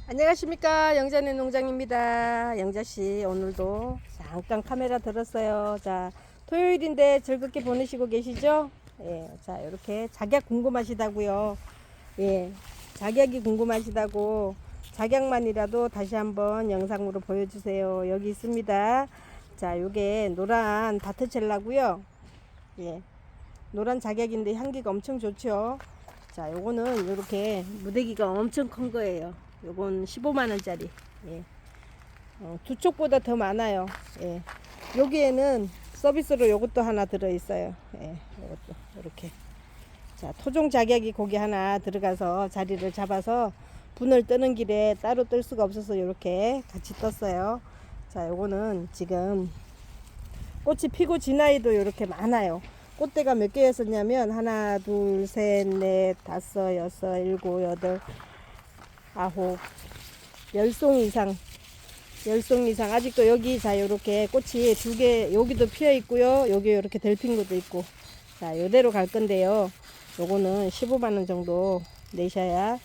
안녕하십니까, 영자네 농장입니다. 영자씨 오늘도 잠깐 카메라 들었어요. 자, 토요일인데 즐겁게 보내시고 계시죠? 예, 자, 이렇게 작약 궁금하시다고요. 예, 작약이 궁금하시다고 작약만이라도 다시 한번 영상으로 보여주세요. 여기 있습니다. 자, 요게 노란 다트첼라고요. 예, 노란 작약인데 향기가 엄청 좋죠. 자, 요거는 요렇게 무대기가 엄청 큰 거예요. 요건 15만원짜리. 예. 두 쪽보다 더 많아요. 예. 여기에는 서비스로 요것도 하나 들어있어요. 예. 요것도 이렇게. 자, 토종 작약이 거기 하나 들어가서 자리를 잡아서 분을 뜨는 길에 따로 뜰 수가 없어서 이렇게 같이 떴어요. 자, 요거는 지금 꽃이 피고 지나이도 이렇게 많아요. 꽃대가 몇 개였었냐면 하나, 둘, 셋, 넷, 다섯, 여섯, 일곱, 여덟, 아홉, 10송 이상, 10송 이상. 아직도 여기 자 요렇게 꽃이 두 개 여기도 피어 있고요. 여기 이렇게 델핀 것도 있고. 자, 요대로 갈 건데요. 요거는 15만원 정도 내셔야.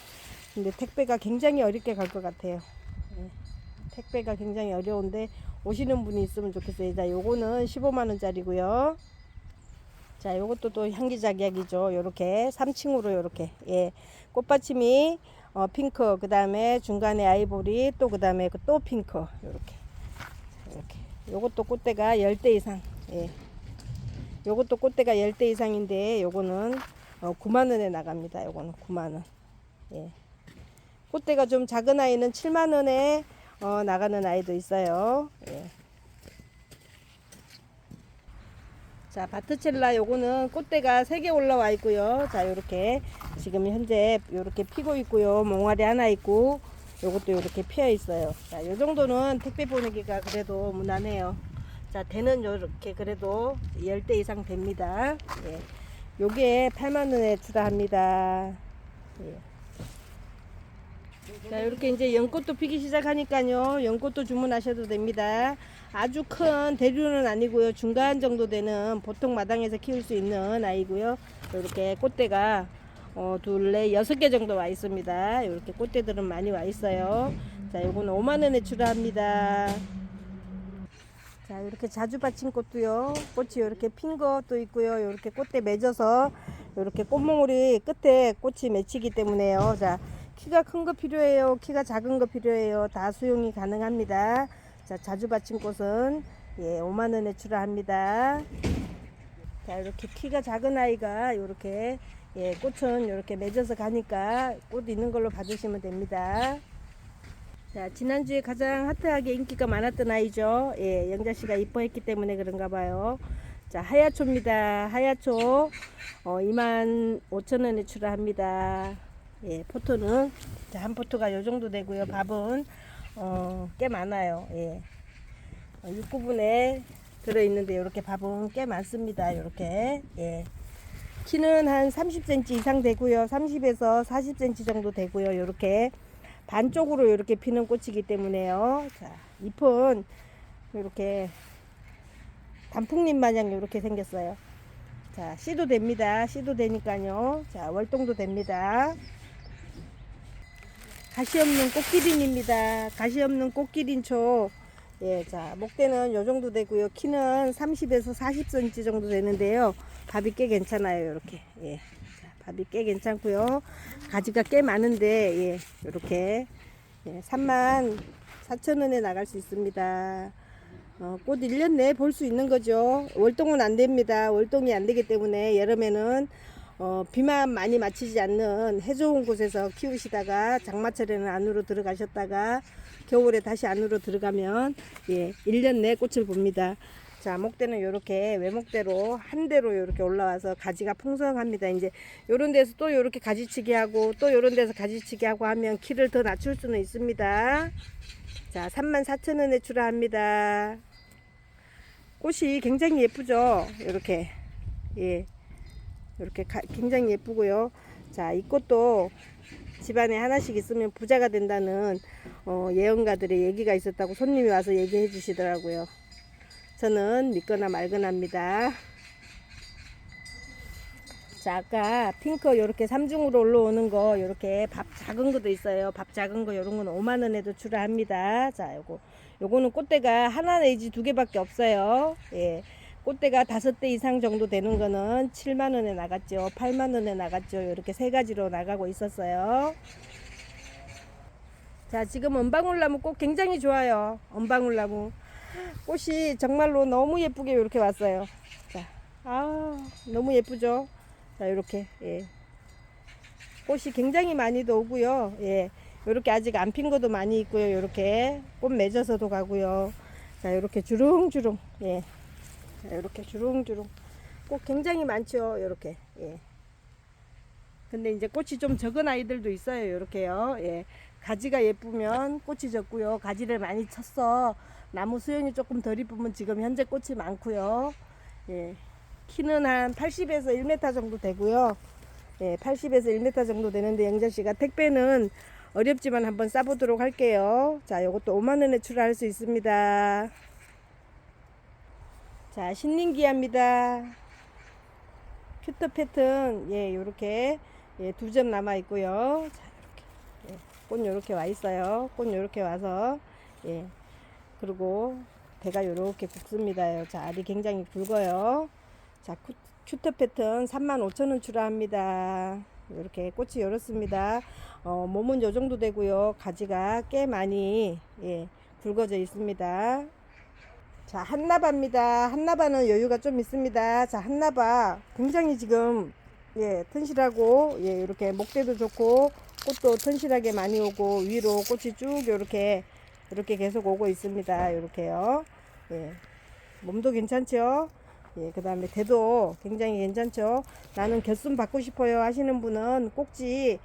근데 택배가 굉장히 어렵게 갈 것 같아요. 네. 택배가 굉장히 어려운데 오시는 분이 있으면 좋겠어요. 자, 요거는 15만원 짜리고요. 자, 요것도 또 향기작약이죠. 요렇게 3층으로 요렇게. 예. 꽃받침이 핑크, 그 다음에 중간에 아이보리, 또 그 다음에 또 핑크. 요렇게. 이렇게. 요것도 꽃대가 10대 이상. 예. 요것도 꽃대가 10대 이상인데 요거는 9만원에 나갑니다. 요거는 9만원. 예. 꽃대가 좀 작은 아이는 7만원에 나가는 아이도 있어요. 예. 자, 바트첼라 요거는 꽃대가 3개 올라와 있고요. 자, 요렇게 지금 현재 요렇게 피고 있고요. 몽알이 하나 있고 요것도 요렇게 피어 있어요. 자, 요 정도는 택배 보내기가 그래도 무난해요. 자, 대는 요렇게 그래도 10대 이상 됩니다. 예. 요게 8만원에 출하합니다. 예. 자, 이렇게 이제 연꽃도 피기 시작하니까요. 연꽃도 주문하셔도 됩니다. 아주 큰 대류는 아니고요. 중간 정도 되는 보통 마당에서 키울 수 있는 아이고요. 이렇게 꽃대가 둘레 6개 정도 와 있습니다. 이렇게 꽃대들은 많이 와 있어요. 자, 요거는 5만원에 출하합니다. 자, 이렇게 자주 받친 꽃도요. 꽃이 이렇게 핀 것도 있고요. 이렇게 꽃대 맺어서 이렇게 꽃몽울이 끝에 꽃이 맺히기 때문에요. 자, 키가 큰 거 필요해요. 키가 작은 거 필요해요. 다 수용이 가능합니다. 자, 자주 받친 꽃은 5만원에 출하합니다. 자, 이렇게 키가 작은 아이가 이렇게 꽃은 이렇게 맺어서 가니까 꽃 있는 걸로 받으시면 됩니다. 자, 지난주에 가장 핫하게 인기가 많았던 아이죠. 예, 영자씨가 이뻐했기 때문에 그런가 봐요. 자, 하야초입니다. 하야초 25,000원에 출하합니다. 예, 포토는 자, 한 포토가 요 정도 되고요. 밥은 꽤 많아요. 예. 6구분에 들어있는데 이렇게 밥은 꽤 많습니다. 이렇게. 예. 키는 한 30cm 이상 되고요. 30에서 40cm 정도 되고요. 이렇게 반쪽으로 이렇게 피는 꽃이기 때문에요. 자, 잎은 이렇게 단풍잎 마냥 이렇게 생겼어요. 자, 씨도 됩니다. 씨도 되니까요. 자, 월동도 됩니다. 가시 없는 꽃기린입니다. 가시 없는 꽃기린초. 예, 자, 목대는 요 정도 되고요. 키는 30에서 40cm 정도 되는데요. 밥이 꽤 괜찮아요. 이렇게. 예. 자, 밥이 꽤 괜찮고요. 가지가 꽤 많은데, 예, 요렇게. 예, 34,000원에 나갈 수 있습니다. 꽃 1년 내에 볼 수 있는 거죠. 월동은 안 됩니다. 월동이 안 되기 때문에 여름에는 비만 많이 맞히지 않는 해 좋은 곳에서 키우시다가 장마철에는 안으로 들어가셨다가 겨울에 다시 안으로 들어가면 1년 내에 꽃을 봅니다. 자, 목대는 이렇게 외목대로 한 대로 이렇게 올라와서 가지가 풍성합니다. 이제 요런 데서 또 이렇게 가지치기 하고 또 요런 데서 가지치기 하고 하면 키를 더 낮출 수는 있습니다. 자, 34,000원에 출하합니다. 꽃이 굉장히 예쁘죠. 이렇게. 예. 이렇게 굉장히 예쁘고요. 자, 이 꽃도 집안에 하나씩 있으면 부자가 된다는 예언가들의 얘기가 있었다고 손님이 와서 얘기해 주시더라고요. 저는 믿거나 말거나입니다. 자, 아까 핑크 요렇게 3중으로 올라오는 거 요렇게 밥 작은 것도 있어요. 밥 작은 거 요런 건 5만 원에도 출하합니다. 자, 요거는 꽃대가 하나 내지 두 개밖에 없어요. 예. 꽃대가 5대 이상 정도 되는 거는 7만 원에 나갔죠. 8만 원에 나갔죠. 이렇게 세 가지로 나가고 있었어요. 자, 지금 은방울나무 꽃 굉장히 좋아요. 은방울나무 꽃이 정말로 너무 예쁘게 이렇게 왔어요. 자, 너무 예쁘죠. 자, 이렇게 예. 꽃이 굉장히 많이도 오고요. 예. 이렇게 아직 안 핀 것도 많이 있고요. 이렇게 꽃 맺어서도 가고요. 자, 이렇게 주렁주렁 예. 자, 이렇게 주렁주렁 꽃 굉장히 많죠. 이렇게 예. 근데 이제 꽃이 좀 적은 아이들도 있어요. 이렇게요. 예. 가지가 예쁘면 꽃이 적고요. 가지를 많이 쳤어 나무 수영이 조금 덜 이쁘면 지금 현재 꽃이 많고요. 예. 키는 한 80에서 1m 정도 되고요. 예, 80에서 1m 정도 되는데 영자씨가 택배는 어렵지만 한번 싸보도록 할게요. 자, 요것도 5만원에 출하할 수 있습니다. 자, 신림기아입니다. 큐터 패턴 예, 요렇게 예, 2점 남아 있고요. 자, 이렇게 예, 꽃 요렇게 와 있어요. 꽃 요렇게 와서 예, 그리고 대가 요렇게 굵습니다. 자, 알이 굉장히 굵어요. 자, 큐터 패턴 35,000원 출하합니다. 이렇게 꽃이 이렇습니다. 몸은 요 정도 되고요. 가지가 꽤 많이 예, 굵어져 있습니다. 자, 한나바입니다. 한나바는 여유가 좀 있습니다. 자, 한나바 굉장히 지금 예, 튼실하고 예, 이렇게 목대도 좋고 꽃도 튼실하게 많이 오고 위로 꽃이 쭉 이렇게 계속 오고 있습니다. 이렇게요. 예, 몸도 괜찮죠? 예, 그 다음에 대도 굉장히 괜찮죠. 나는 곁순 받고 싶어요 하시는 분은 꼭지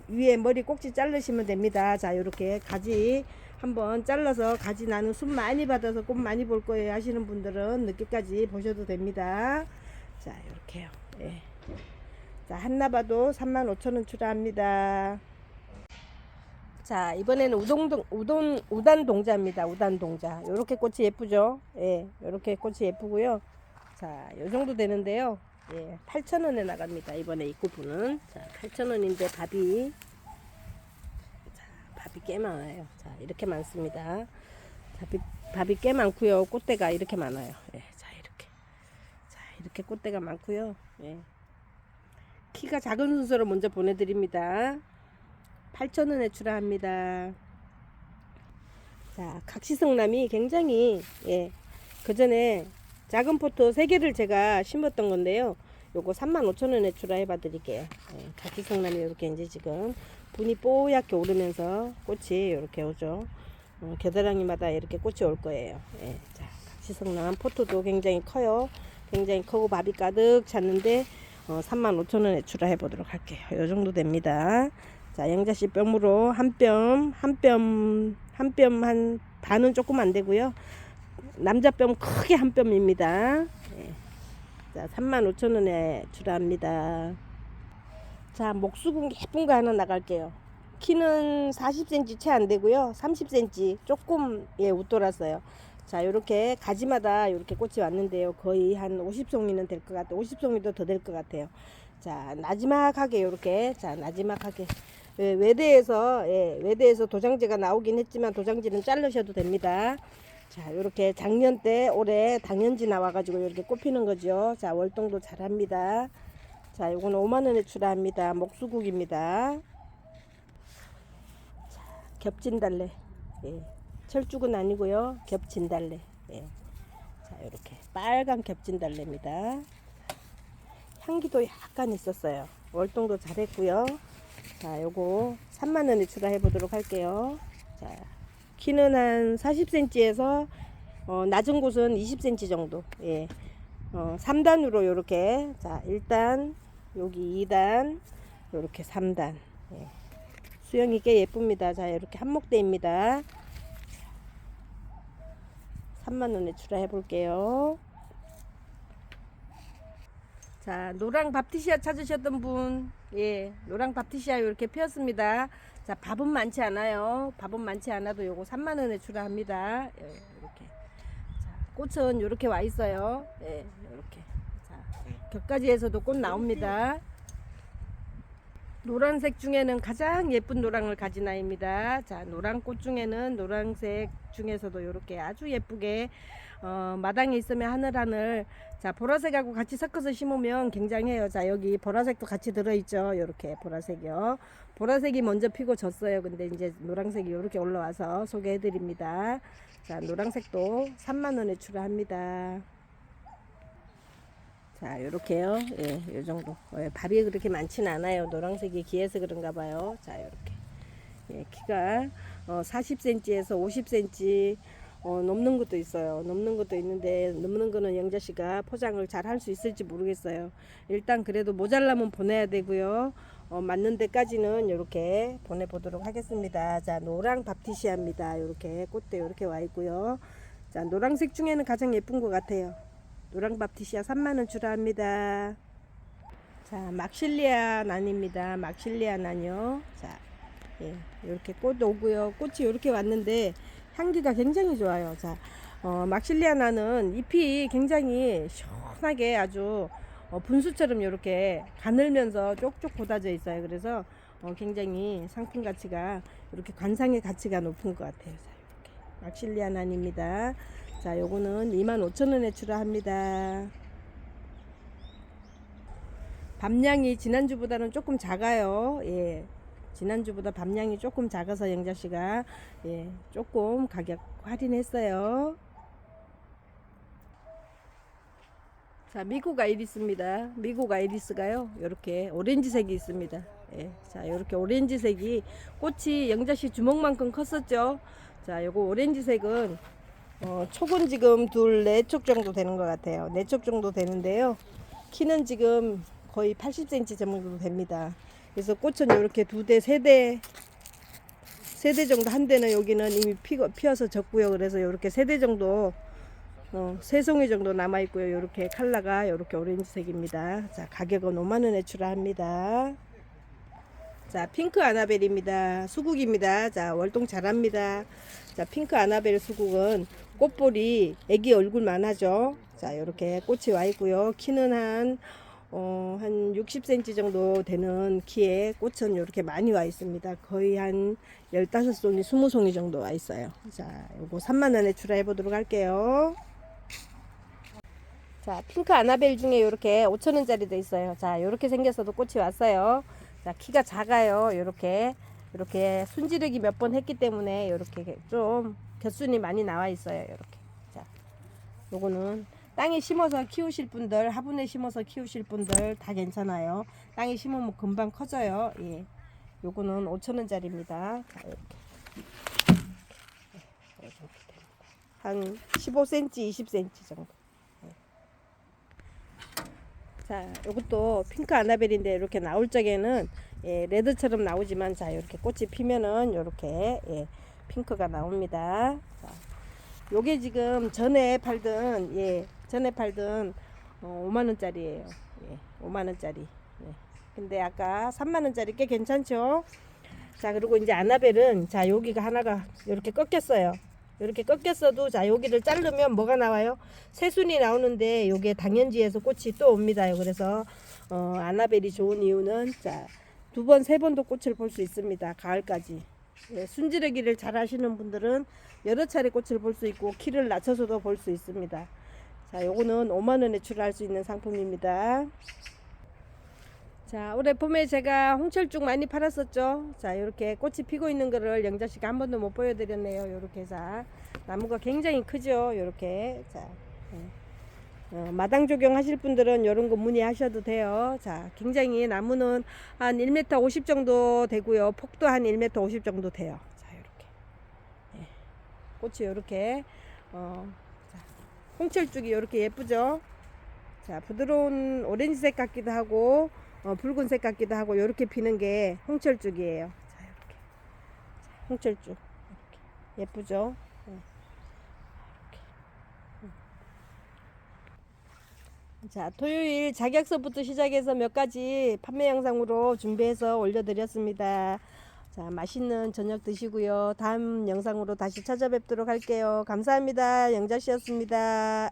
위에 머리 꼭지 자르시면 됩니다. 자, 이렇게 가지 한번 잘라서 가지 나는 순 많이 받아서 꽃 많이 볼 거예요 하시는 분들은 늦게까지 보셔도 됩니다. 자, 이렇게요. 예. 자, 한나봐도 35,000원 출하합니다. 자, 이번에는 우단 동자입니다. 우단 동자. 요렇게 꽃이 예쁘죠? 예, 요렇게 꽃이 예쁘고요. 자, 요 정도 되는데요. 예, 8,000원에 나갑니다. 이번에 이 쿠폰은. 자, 8,000원인데 밥이 꽤 많아요. 자, 이렇게 많습니다. 밥이 꽤 많고요. 꽃대가 이렇게 많아요. 예, 자, 이렇게 꽃대가 많고요. 예. 키가 작은 순서로 먼저 보내드립니다. 8,000원에 출하합니다. 자, 각시성남이 굉장히 예, 그 전에 작은 포토 3개를 제가 심었던 건데요. 요거 35,000원에 출하해 봐 드릴게요. 예, 각시성남이 이렇게 이제 지금 분이 뽀얗게 오르면서 꽃이 이렇게 오죠. 겨드랑이마다 이렇게 꽃이 올 거예요. 예, 자, 각시성남 포토도 굉장히 커요. 굉장히 크고 밥이 가득 찼는데 35,000원에 출하해 보도록 할게요. 요 정도 됩니다. 자, 영자씨 뼘으로 한 뼘 한 반은 조금 안 되고요. 남자 뼘 크게 한 뼘입니다. 예. 자, 35,000원에 출하합니다. 자, 목수궁 예쁜 거 하나 나갈게요. 키는 40cm 채 안 되고요. 30cm 조금 예, 웃돌았어요. 자, 요렇게 가지마다 이렇게 꽃이 왔는데요. 거의 한 50송이는 될 것 같아요. 50송이도 더 될 것 같아요. 자, 나지막하게 요렇게 자, 나지막하게 예, 외대에서 도장지가 나오긴 했지만 도장지는 자르셔도 됩니다. 자, 요렇게 작년 때 올해 당연지 나와가지고 이렇게 꽃피는 거죠. 자, 월동도 잘합니다. 자, 요건 5만원에 출하합니다. 목수국입니다. 자, 겹진달래. 예. 철쭉은 아니고요. 겹진달래. 예. 자, 요렇게 빨간 겹진달래입니다. 향기도 약간 있었어요. 월동도 잘했고요. 자, 요거 3만원에 출하해 보도록 할게요. 자, 키는 한 40cm에서 낮은 곳은 20cm 정도. 예. 3단으로 요렇게 자, 1단 여기 2단 요렇게 3단. 예. 수영이 꽤 예쁩니다. 자, 이렇게 한목대입니다. 3만원에 출하해 볼게요. 자, 노랑 밥티시아 찾으셨던 분, 예, 노랑 밥티시아 이렇게 피었습니다. 자, 밥은 많지 않아요. 밥은 많지 않아도 요거 3만원에 출하합니다. 예, 이렇게. 자, 꽃은 이렇게 와 있어요. 예, 이렇게. 자, 격가지에서도 꽃 나옵니다. 노란색 중에는 가장 예쁜 노랑을 가진 아이입니다. 자, 노랑꽃 중에는 노란색 중에서도 이렇게 아주 예쁘게 마당에 있으면 하늘하늘. 자, 보라색하고 같이 섞어서 심으면 굉장해요. 자, 여기 보라색도 같이 들어있죠. 이렇게 보라색이요. 보라색이 먼저 피고 졌어요. 근데 이제 노란색이 이렇게 올라와서 소개해 드립니다. 자, 노란색도 3만원에 출하합니다. 자, 요렇게요. 예, 요 정도. 발이 그렇게 많지는 않아요. 노란색이 기해서 그런가 봐요. 자, 요렇게. 예, 키가 40cm에서 50cm 넘는 것도 있어요. 넘는 것도 있는데, 넘는 거는 영자씨가 포장을 잘 할 수 있을지 모르겠어요. 일단 그래도 모자라면 보내야 되고요. 맞는 데까지는 이렇게 보내보도록 하겠습니다. 자, 노랑 밥티시아입니다. 요렇게 꽃대 요렇게 와 있고요. 자, 노란색 중에는 가장 예쁜 것 같아요. 노랑 밥티시아 3만원 출하합니다. 자, 막실리아 난입니다. 막실리아 난이요. 자, 예, 이렇게 꽃 오고요. 꽃이 이렇게 왔는데 향기가 굉장히 좋아요. 자, 막실리아 난은 잎이 굉장히 시원하게 아주 분수처럼 이렇게 가늘면서 쪽쪽 돋아져 있어요. 그래서 굉장히 상품 가치가 이렇게 관상의 가치가 높은 것 같아요. 자, 이렇게 막실리아 난입니다. 자, 요거는 25,000원에 출하합니다. 밤양이 지난주보다는 조금 작아요. 예. 지난주보다 밤양이 조금 작아서 영자씨가 예, 조금 가격 할인했어요. 자, 미국 아이리스입니다. 미국 아이리스가요, 요렇게 오렌지색이 있습니다. 예. 자, 요렇게 오렌지색이 꽃이 영자씨 주먹만큼 컸었죠. 자, 요거 오렌지색은 촉은 지금 둘, 4촉 정도 되는 것 같아요. 4촉 정도 되는데요. 키는 지금 거의 80cm 정도 됩니다. 그래서 꽃은 이렇게 2대, 3대 정도, 한 대는 여기는 이미 피어서 졌고요. 그래서 이렇게 3대 정도, 3송이 정도 남아 있고요. 이렇게 컬러가 이렇게 오렌지색입니다. 자, 가격은 5만원에 출하합니다. 자, 핑크 아나벨입니다. 수국입니다. 자, 월동 잘합니다. 자, 핑크 아나벨 수국은 꽃볼이 애기 얼굴만 하죠. 자, 이렇게 꽃이 와 있고요. 키는 한 60cm 정도 되는 키에 꽃은 이렇게 많이 와 있습니다. 거의 한 15송이, 20송이 정도 와 있어요. 자, 요거 3만원에 출하해 보도록 할게요. 자, 핑크 아나벨 중에 이렇게 5,000원짜리도 있어요. 자, 이렇게 생겼어도 꽃이 왔어요. 자, 키가 작아요. 이렇게 순지르기 몇 번 했기 때문에 이렇게 좀 곁순이 많이 나와 있어요. 이렇게. 자, 요거는 땅에 심어서 키우실 분들, 화분에 심어서 키우실 분들 다 괜찮아요. 땅에 심으면 금방 커져요. 예. 요거는 5,000원짜리입니다. 자, 이렇게. 한 15cm, 20cm 정도. 자, 요것도 핑크 아나벨인데 이렇게 나올 적에는 예, 레드처럼 나오지만 자, 이렇게 꽃이 피면은 이렇게 예, 핑크가 나옵니다. 자, 요게 지금 전에 팔던 5만원짜리예요. 예, 5만원짜리. 예. 근데 아까 3만원짜리 꽤 괜찮죠? 자, 그리고 이제 아나벨은 자, 여기가 하나가 이렇게 꺾였어요. 이렇게 꺾였어도 자, 여기를 자르면 뭐가 나와요? 새순이 나오는데 요게 당연지에서 꽃이 또 옵니다. 그래서 아나벨이 좋은 이유는 자, 2번, 3번도 꽃을 볼 수 있습니다. 가을까지. 예, 순지르기를 잘 하시는 분들은 여러 차례 꽃을 볼 수 있고 키를 낮춰서도 볼 수 있습니다. 자, 요거는 5만원에 출하할 수 있는 상품입니다. 자, 올해 봄에 제가 홍철쭉 많이 팔았었죠. 자, 이렇게 꽃이 피고 있는 거를 영자씨가 한 번도 못 보여드렸네요. 요렇게. 자, 나무가 굉장히 크죠. 요렇게. 자, 마당 조경 하실 분들은 요런 거 문의하셔도 돼요. 자, 굉장히 나무는 한 1m 50 정도 되고요. 폭도 한 1m 50 정도 돼요. 자, 요렇게. 예. 꽃이 요렇게 자, 홍철쭉이 요렇게 예쁘죠. 자, 부드러운 오렌지색 같기도 하고 붉은색 같기도 하고 요렇게 피는 게 홍철쭉이에요. 자, 이렇게. 자, 홍철쭉. 이렇게. 예쁘죠? 이렇게. 자, 토요일 작약서부터 시작해서 몇 가지 판매 영상으로 준비해서 올려드렸습니다. 자, 맛있는 저녁 드시고요. 다음 영상으로 다시 찾아뵙도록 할게요. 감사합니다. 영자씨였습니다.